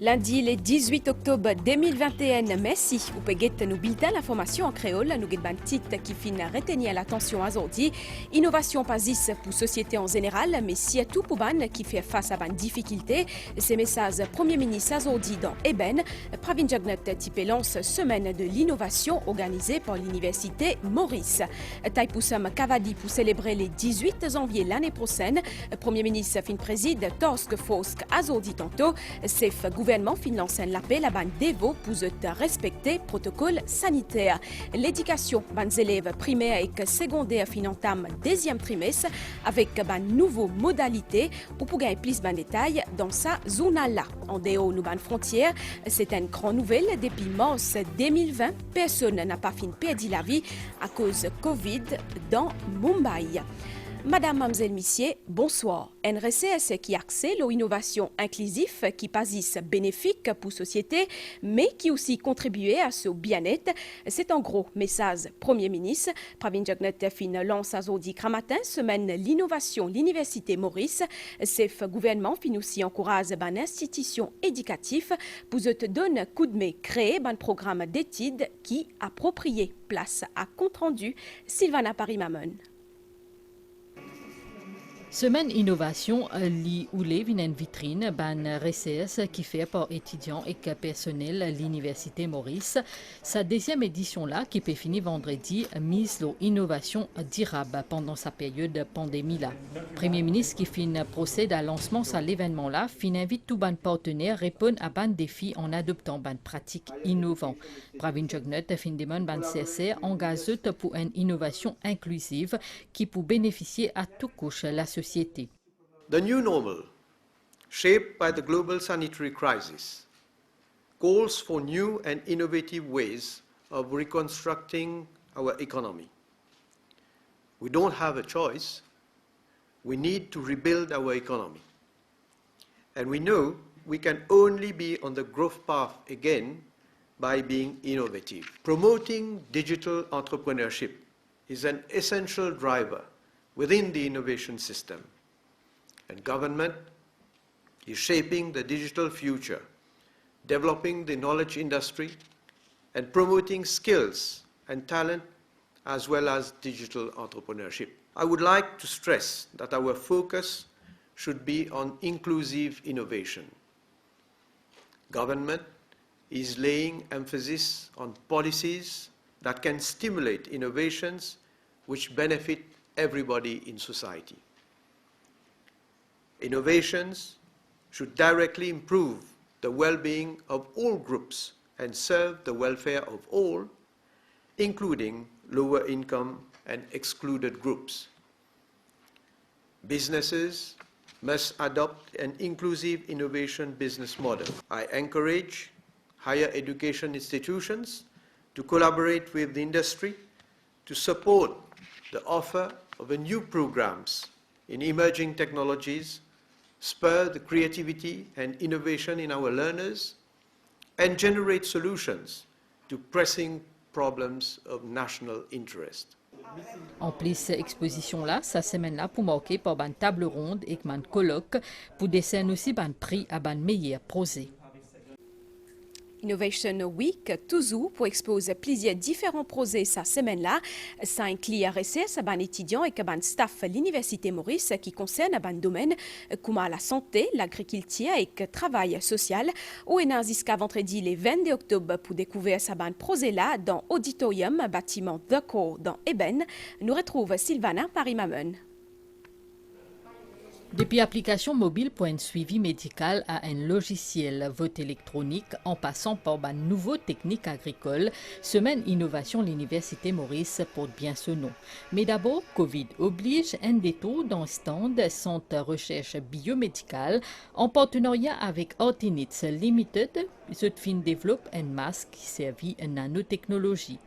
Lundi, le 18 octobre 2021, merci. Vous pouvez nous bulletin l'information en créole. Nous avons un titre qui finit retenir l'attention aujourd'hui. Innovation pas pour société en général, mais surtout pour ban qui fait face à des difficultés. Ces messages Premier ministre aujourd'hui dans Eben. Pravin Jagnet type lance semaine de l'innovation organisée par l'université Maurice. Taipoussam Kavadi pour célébrer le 18 janvier l'année prochaine. Premier ministre fin préside Torsk Fosk aujourd'hui tantôt. C'est gouvernement finance l'appel à ban dévot pour respecter protocole sanitaire. L'éducation des élèves primaires et secondaires fin entame deuxième trimestre avec ban nouveau modalité ou pour gagner plus de détails dans sa zone là. En dehors nous ban frontières, c'est une grande nouvelle depuis mars 2020. Personne n'a pas fini perdu la vie à cause Covid dans Mumbai. Madame, mademoiselle, messieurs, bonsoir. NRCS qui accède aux innovations inclusives qui passent bénéfiques pour la société, mais qui aussi contribuent à ce bien-être. C'est en gros message Premier ministre. Pravin Jagnet fin lance aujourd'hui matin semaine l'innovation l'Université Maurice. Ce gouvernement fin aussi encourage une institution éducative pour te donner un coup de main créer un programme d'études qui approprié place à compte rendu Sylvana Paris-Mamon. Semaine innovation li oule vin en vitrine ban RCS qui fait par étudiants et personnel l'université Maurice. Sa deuxième édition là qui peut finir vendredi mise l'innovation durable pendant sa période pandémie là. Premier ministre qui fin procède à lancement à l'événement là fin invite tout ban partenaire répondre à ban défi en adoptant ban pratiques innovantes. Pravin Jagnet fin demande ban CSR engagé pour une innovation inclusive qui peut bénéficier à toute couche la société. The new normal, shaped by the global sanitary crisis, calls for new and innovative ways of reconstructing our economy. We don't have a choice. We need to rebuild our economy. And we know we can only be on the growth path again by being innovative. Promoting digital entrepreneurship is an essential driver within the innovation system, and government is shaping the digital future, developing the knowledge industry, and promoting skills and talent as well as digital entrepreneurship. I would like to stress that our focus should be on inclusive innovation. Government is laying emphasis on policies that can stimulate innovations which benefit everybody in society. Innovations should directly improve the well-being of all groups and serve the welfare of all, including lower income and excluded groups. Businesses must adopt an inclusive innovation business model. I encourage higher education institutions to collaborate with the industry to support the offer of new programs in emerging technologies, spur the creativity and innovation in our learners, and generate solutions to pressing problems of national interest. En plus, exposition là, sa semaine là pour marquer par une table ronde et un colloque pour décerner aussi un prix à un meilleur projet. Innovation Week, toujours pour exposer plusieurs différents projets cette semaine-là. Ça inclut RCS, un étudiant et un staff de l'Université Maurice qui concerne un domaine comme la santé, l'agriculture et le travail social. On est jusqu'à vendredi le 22 octobre pour découvrir ce projet-là dans l'auditorium bâtiment The Core dans Eben. Nous retrouvons Sylvana Paris-Mamon. Depuis application mobile pour un suivi médical à un logiciel vote électronique en passant par une nouvelle technique agricole, semaine innovation l'Université Maurice porte bien ce nom. Mais d'abord, Covid oblige un détour dans le stand Centre Recherche Biomédicale en partenariat avec Artinits Limited. Ce fin développe un masque qui servit à nanotechnologie.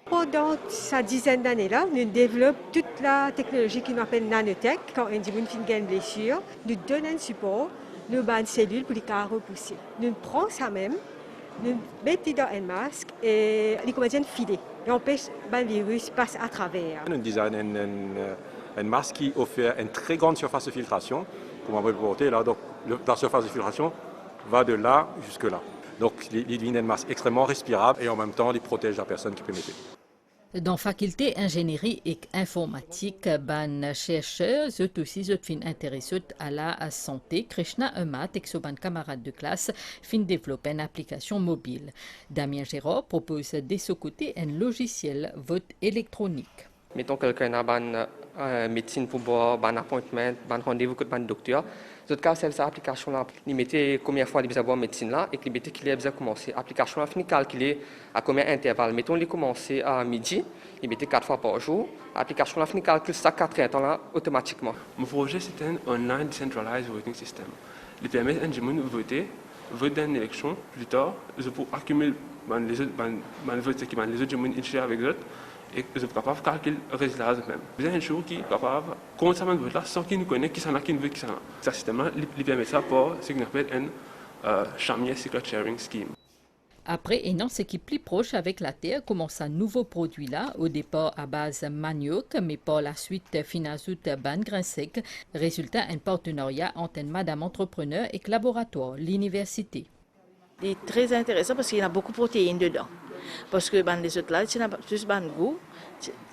Pendant sa dizaine d'années-là, nous développons toute la technologie qu'on appelle nanotech. Quand un individu fait une blessure, nous donnons un support, nous avons une cellule pour les repousser. Nous prenons ça même, nous mettons dans un masque et les comédiens filent. Et on empêche que le virus passe à travers. Nous designons un masque qui offre une très grande surface de filtration pour ma portée. Là, donc, la surface de filtration va de là jusque là. Donc, il devient une masse extrêmement respirable et en même temps, il protège la personne qui peut mettre. Dans faculté ingénierie et informatique, ban chercheurs, eux aussi, eux fin intéressés à la santé. Krishna Amat et son camarade de classe fin développer une application mobile. Damien Gérard propose de ce côté un logiciel vote électronique. Mettons quelqu'un a une médecine pour boire, un appointment, un rendez-vous avec un docteur. Dans cas, cette application-là, il mettait combien de fois il besoin de médecine là et il mettait qu'il a besoin de commencer. L'application-là finit calculer à combien d'intervalles. Mettons, il commençait à midi, il mettait 4 fois par jour. L'application-là finit calculer ça 4 temps là automatiquement. Mon projet, c'est un online decentralized voting system. Il permet à gens de voter dans une élection plus tard, pour accumuler les votes qui les autres gens avec eux. Et je suis capable de calculer le résultat même. Vous avez un jour qui est capable de compter ça là sans qu'il nous connaisse qui s'en a, qui ne veut qui s'en a. Ce système-là, il permet ça pour ce qu'on appelle un Chamier Secret Sharing Scheme. Après, et non, ce qui est plus proche avec la terre commence un nouveau produit là, au départ à base manioc, mais par la suite finazout ban grain sec. Résultat, un partenariat entre un madame entrepreneur et laboratoire, l'université. Il est très intéressant parce qu'il y a beaucoup de protéines dedans. Parce que les autres là, c'est plus bon goût.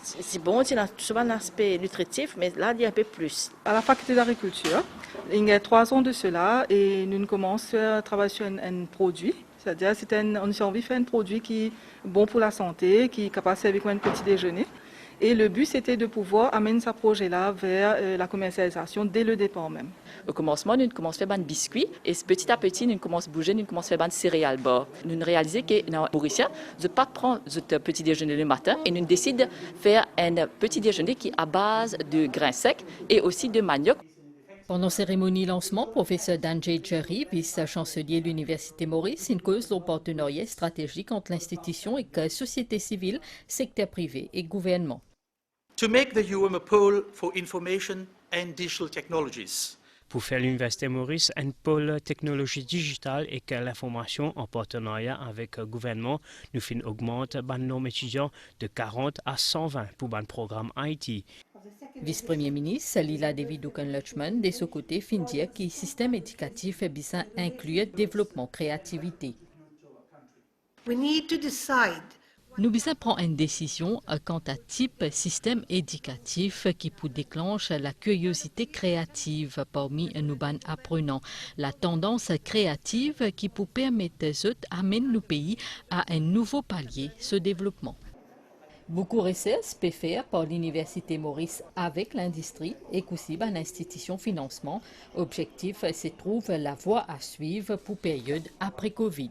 C'est bon, c'est un aspect nutritif, mais là, il y a un peu plus. À la faculté d'agriculture, il y a 3 ans de cela, et nous commençons à travailler sur un produit. C'est-à-dire, on a envie de faire un produit qui est bon pour la santé, qui est capable de servir comme un petit déjeuner. Et le but, c'était de pouvoir amener ce projet-là vers la commercialisation dès le départ même. Au commencement, nous commençons à faire des biscuits et petit à petit, nous commençons à bouger, nous commençons à faire des céréales. Nous réalisons que dans Mauricie, nous ne pas prendre notre petit déjeuner le matin et nous décidons de faire un petit déjeuner qui est à base de grains secs et aussi de manioc. Pendant la cérémonie lancement, professeur Danjay Jerry, vice-chancelier de l'Université Maurice, une cause de partenariat stratégique entre l'institution et la société civile, secteur privé et gouvernement. To make the UM a pole for information and digital technologies. Pour faire l'Université Maurice un pôle technologie digitale et que l'information en partenariat avec le gouvernement, nous fin augmente le nombre d'étudiants de 40 à 120 pour le programme IT. Vice-premier ministre Lila David-Dukan-Lutchman, de ce côté, fin dire que le système éducatif est bien inclure développement créativité. We need to decide. Nous devons prendre une décision quant à type système éducatif qui peut déclencher la curiosité créative parmi nos apprenants. La tendance créative qui peut permettre d'amener nos pays à un nouveau palier ce développement. Beaucoup de recherches peuvent faire par l'Université Maurice avec l'industrie et aussi l'institution financement. Objectif, c'est de trouver la voie à suivre pour période après Covid.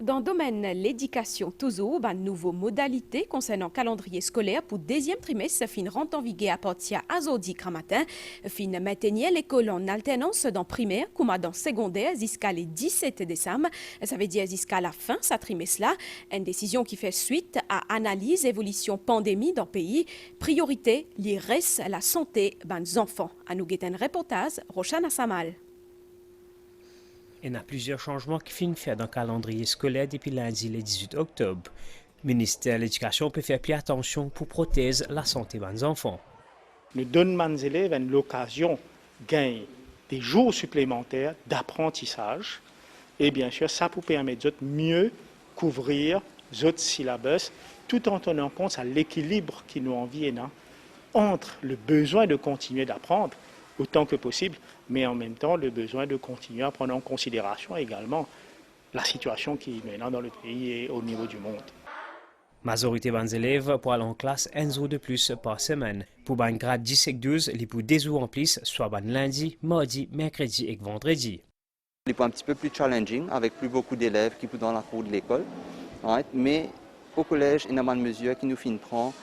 Dans le domaine de l'éducation, toujours, une nouvelle modalité concernant le calendrier scolaire pour le deuxième trimestre, fin rentre en vigueur à partir d'aujourd'hui matin. Fin maintenir l'école en alternance dans primaire comme dans secondaire jusqu'à le 17 décembre. Ça veut dire jusqu'à la fin de ce trimestre-là. Une décision qui fait suite à analyse évolution pandémie dans le pays. Priorité, les restes la santé des enfants. À nous guetter un reportage, Rochana Samal. Il y a plusieurs changements qui finissent faire dans le calendrier scolaire depuis lundi le 18 octobre. Le ministère de l'Éducation peut faire plus attention pour protéger la santé des enfants. Nous donnons aux élèves l'occasion de gagner des jours supplémentaires d'apprentissage. Et bien sûr, ça peut permettre de mieux couvrir les autres syllabus, tout en tenant compte de l'équilibre qui nous en vient entre le besoin de continuer d'apprendre autant que possible, mais en même temps le besoin de continuer à prendre en considération également la situation qui est maintenant dans le pays et au niveau du monde. La majorité des élèves pour aller en classe un jour de plus par semaine. Pour un grade 10 et 12, les pour des jours en plus, soit lundi, mardi, mercredi et vendredi. C'est un petit peu plus challenging, avec plus beaucoup d'élèves qui sont dans la cour de l'école. Right? Mais au collège, il y a une mesure qui nous prend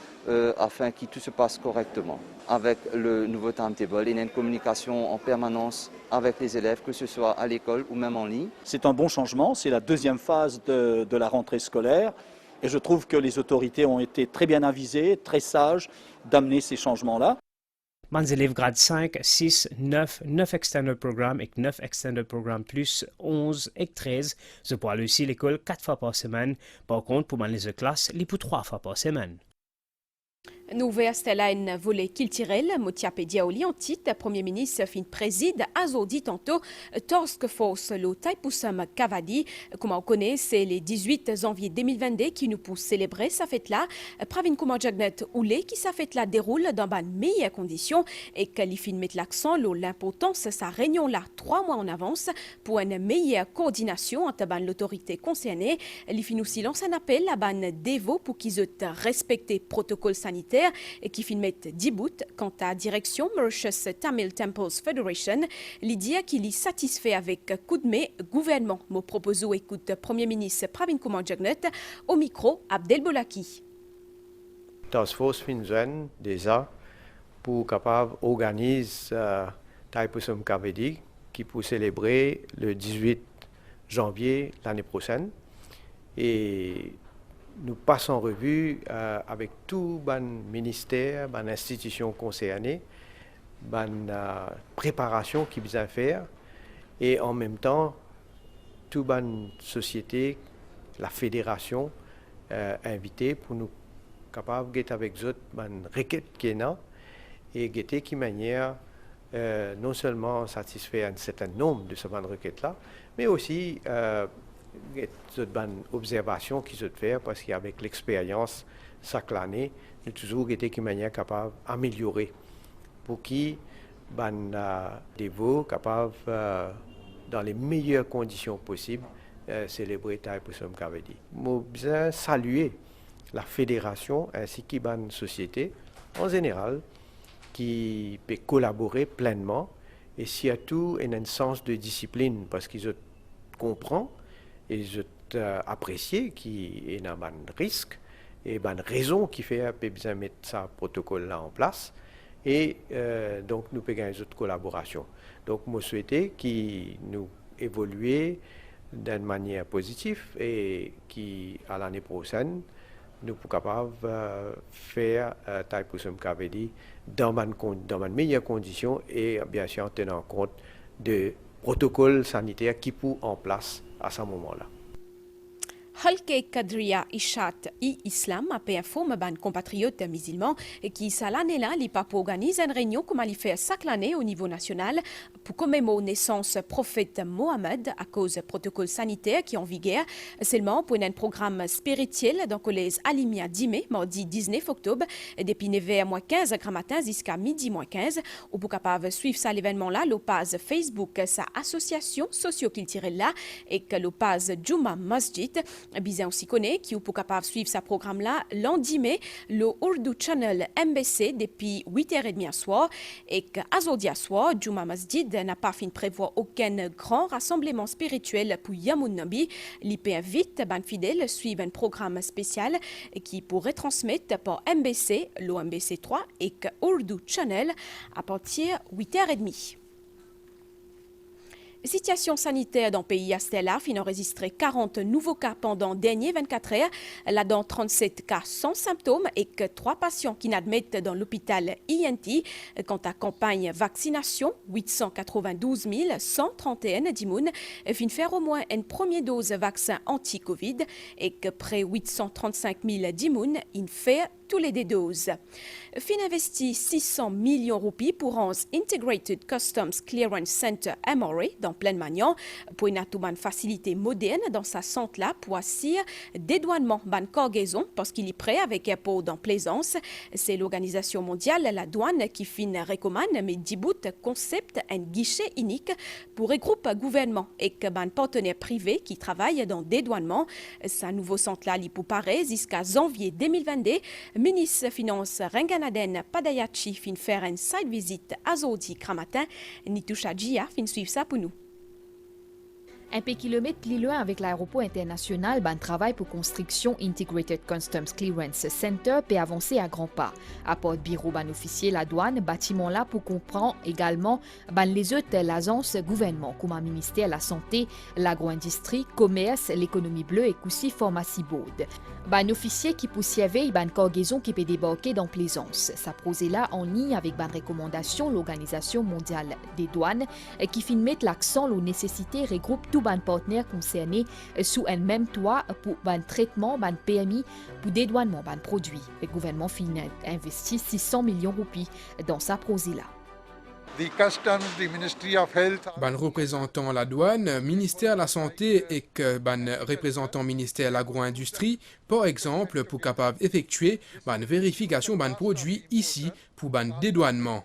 afin que tout se passe correctement. Avec le nouveau timetable, il y a une communication en permanence avec les élèves, que ce soit à l'école ou même en ligne. C'est un bon changement, c'est la deuxième phase de la rentrée scolaire et je trouve que les autorités ont été très bien avisées, très sages d'amener ces changements-là. Les élèves grade 5, 6, 9, 9 extended programmes et 9 extended programmes plus 11 et 13, je peux aller aussi à l'école 4 fois par semaine. Par contre, pour les classes, les pour 3 fois par semaine. Nous verstons un volet culturel, Motiapé Diaoli en titre, Premier ministre fin préside, azodi tantôt, Task Force, le Taipusam Kavadi, comme on connaît, c'est le 18 janvier 2022 qui nous pousse célébrer sa fête-là. Pravin Kumar Jagnet Oulé, qui sa fête-là déroule dans de meilleures conditions et qu'elle fin met l'accent sur l'importance de sa réunion-là 3 mois en avance pour une meilleure coordination entre l'autorité concernée. Elle fin aussi lance un appel à ban dévot pour qu'ils respectent le protocole sanitaire et qui filmette 10 bouts quant à la direction Mauritius Tamil Temples Federation, l'idée qu'il est satisfait avec coup de main gouvernement. Mo proposons écoute Premier ministre Pravin Kumar Jagnet au micro Abdel Bolaki. Task Force Finzen déjà pour capable organiser Taipusam Kavadi qui pour célébrer le 18 janvier l'année prochaine et nous passons en revue avec tout les ministères, les institutions concernées, les préparations qu'ils besoin faire et en même temps, toute la société, la fédération invitée pour nous capables d'être avec eux une requête qui est là et guetter qui manière non seulement satisfaire un certain nombre de ces requêtes-là, mais aussi une observation qu'ils ont fait parce qu'avec l'expérience chaque année, nous toujours été qui manière capable d'améliorer pour qui des veaux capables dans les meilleures conditions possibles célébrer Taipusam Kavadi. Nous besoin saluer la fédération ainsi que la société en général qui peut collaborer pleinement et surtout un sens de discipline parce qu'ils comprennent et je apprécie qu'il y a un risque et une raison qui fait qu'on besoin mettre ce protocole-là en place et donc nous pouvons gagner une collaboration. Donc je souhaite que nous évoluions d'une manière positive et qu'à l'année prochaine nous sommes capables de faire Taipusam Kavadi dans de meilleures conditions et bien sûr en tenant compte de protocoles sanitaires qui sont en place à ce moment-là. Halke Kadria Ishat i Islam a fait informer ban compatriotes musulmans qui ça l'année là li pas organise une réunion comme il fait chaque année au niveau national pour commémorer naissance prophète Mohammed à cause du protocole sanitaire qui est en vigueur seulement pour un programme spirituel dans le collège Alimia Dime mardi 19 octobre depuis 9h-15 grand matin jusqu'à midi 15 ou pour capable suivre ça l'événement là le page Facebook sa association socio-culturelle là et que le page Juma Masjid Bizarre aussi connaît qui est pour capable suivre ce programme-là lundi mai le Urdu Channel MBC depuis 8h30 à soir et qu'aujourd'hui à soir, Juma Masjid n'a pas fini de prévoir aucun grand rassemblement spirituel pour Yamoun Nabi. L'IP invite ban fidèles suivre un programme spécial qui pourrait transmettre par MBC, le MBC 3 et que Urdu Channel à partir 8h30. Situation sanitaire dans le pays Astella fin enregistré 40 nouveaux cas pendant les dernières 24 heures, là-dedans 37 cas sans symptômes et que 3 patients qui n'admettent dans l'hôpital INT. Quant à campagne vaccination, 892 131 d'immunes fin faire au moins une première dose vaccin anti-Covid et que près 835 000 d'immunes in fait tous les doses. Fin investi 600 millions de roupies pour un Integrated Customs Clearance Center MRA dans pleine Magnan pour une facilité moderne dans sa centre-là pour assurer dédouanement ban cargaison parce qu'il est prêt avec un pot dans plaisance. C'est l'Organisation mondiale la douane qui fin recommande mais 10 bouts concept un guichet unique pour regrouper gouvernement et que ban partenaires privés qui travaillent dans dédouanement. Ce nouveau centre-là il pour paraître jusqu'à janvier 2022. Ministre Finance Renganaden Padayachi fin faire une site visite à Zodi Kramatin. Nitusha Jia fin suivre ça pour nous. Un peu kilomètre plus loin avec l'aéroport international, ban travail pour construction Integrated Customs Clearance Center peut avancer à grands pas. Apport bureau ban officier la douane, bâtiment là pour comprendre également ban les autres l'agence gouvernement comme un ministère la santé, l'agro-industrie, commerce, l'économie bleue et aussi pharmacie board. Ban officier qui poursuivait ban cargaison qui peut débarquer dans Plaisance. Ça prosé là en ligne avec ban recommandation l'Organisation mondiale des douanes qui fin mettre l'accent sur la nécessité regroupe tout ban partenaires concernés sous un même toit pour ban traitement, ban permis, pour dédouanement ban produits. Le gouvernement fin investi 600 millions de roupies dans sa projet-là. Ban représentant la douane, ministère de la santé et que ban représentant ministère de l'agro-industrie, par exemple, pour capable effectuer ban vérification ban produit ici pour ban dédouanement.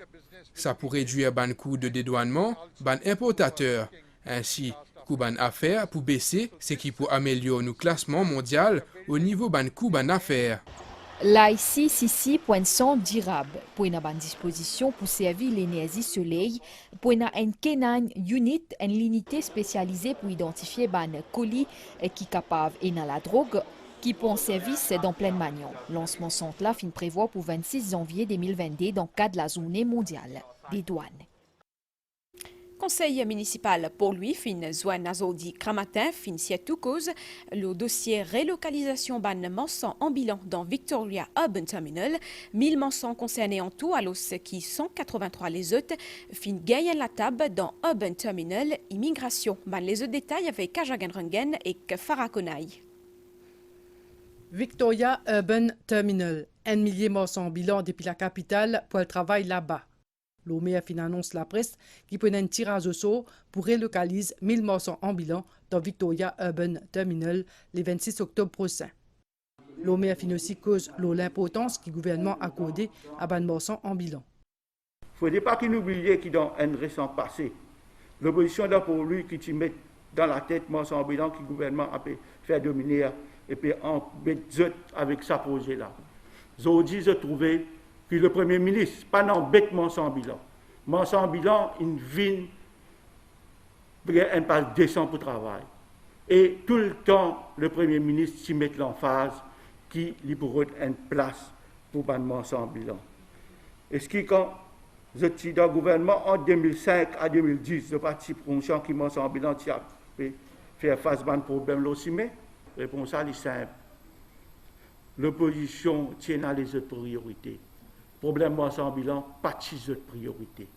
Ça pour réduire ban coût de dédouanement, ban importateur. Ainsi, coût ban affaires pour baisser, ce qui pour améliorer nos classements mondial au niveau ban coût ban affaires. L'ICCC point son durable pour une bonne disposition pour servir l'énergie soleil pour une K9 unit, une unité spécialisée pour identifier ban colis qui capable et dans la drogue qui pour un service dans plein manion. Lancement centre là fin prévoit pour 26 janvier 2022 dans le cadre de la journée mondiale des douanes. Conseil municipal pour lui, fin Zouane Azodi Kramatin, fin Sietou cause le dossier relocalisation ban mensan en bilan dans Victoria Urban Terminal, 1000 mensans concernés en tout, alors qui 183 les autres, fin gagne la table dans Urban Terminal, immigration. Ban les autres détails avec Kajagan Rengen et Farakonai. Victoria Urban Terminal, 1 millier mensans en bilan depuis la capitale pour le travail là-bas. L'OMEA annonce la presse qui prend un tirage au sort pour relocaliser 1000 morceaux en bilan dans Victoria Urban Terminal le 26 octobre prochain. L'OMEA aussi cause l'importance que le gouvernement a accordée à ban morceaux en bilan. Il ne faudrait pas qu'il oublie qu'il dans un récent passé, l'opposition d'un pour lui qui met dans la tête morceaux en bilan que le gouvernement a fait dominer et puis en bête avec sa projet-là. Aujourd'hui, je trouvais que le Premier ministre, pas non bêtement sans bilan. Mais sans bilan, il vient un pas décent pour travail. Et tout le temps, le Premier ministre s'y met l'emphase qui lui pourrait une place pour bannement sans bilan. Et ce qui, quand je suis dans le gouvernement, en 2005 à 2010, je participe conscient qui m'a sans bilan, qui a fait face à un problème aussi, mais réponse à est simple. L'opposition tient à les autres priorités. Problème sans bilan, pas de priorité.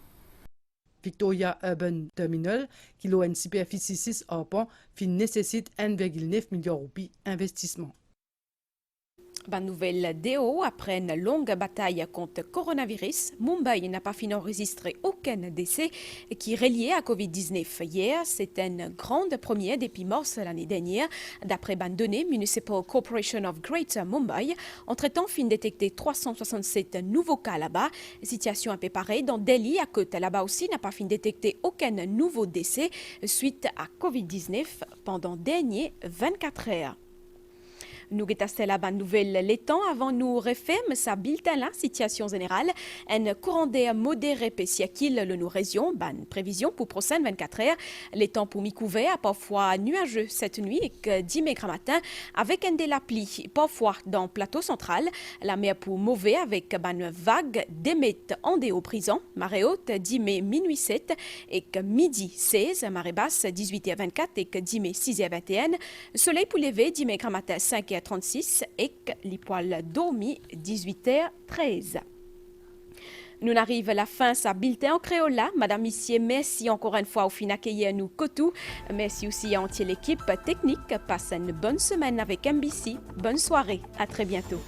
Victoria Urban Terminal, qui a une superficie 6 arpents, nécessite 1,9 milliard de roupies d'investissement. Bonne nouvelle DO, après une longue bataille contre le coronavirus, Mumbai n'a pas fini enregistré aucun décès qui est relié à Covid-19. Hier, c'était une grande première depuis mars l'année dernière. D'après les données Municipal Corporation of Greater Mumbai, entre-temps, fin détecté 367 nouveaux cas là-bas. Situation un peu pareille dans Delhi, à côté là-bas aussi, n'a pas fin détecté aucun nouveau décès suite à Covid-19 pendant les dernières 24 heures. Nous avons la bonne nouvelle les temps avant nous refermer sa bulletin la situation générale. Un courant d'air modéré pessiakil le nous région, bonne prévision pour prochaine 24 heures. Les temps pour mi-couvert, parfois nuageux cette nuit et que 10 mai matin avec un de la pluie, parfois dans le plateau central. La mer pour mauvais avec bonne vague d'émettre en déo prison. Marée haute 10 mai minuit 7 et que midi 16, marée basse 18h24 et que 10 mai 6h21. Soleil pour lever 10 mai matin 5h36 et que les poils dormis 18h13. Nous arrivons à la fin de ce bulletin en créole là. Madame, Monsieur, merci encore une fois au fin d'accueillir nous Kotou. Merci aussi à entière l'équipe technique. Passez une bonne semaine avec MBC. Bonne soirée. À très bientôt.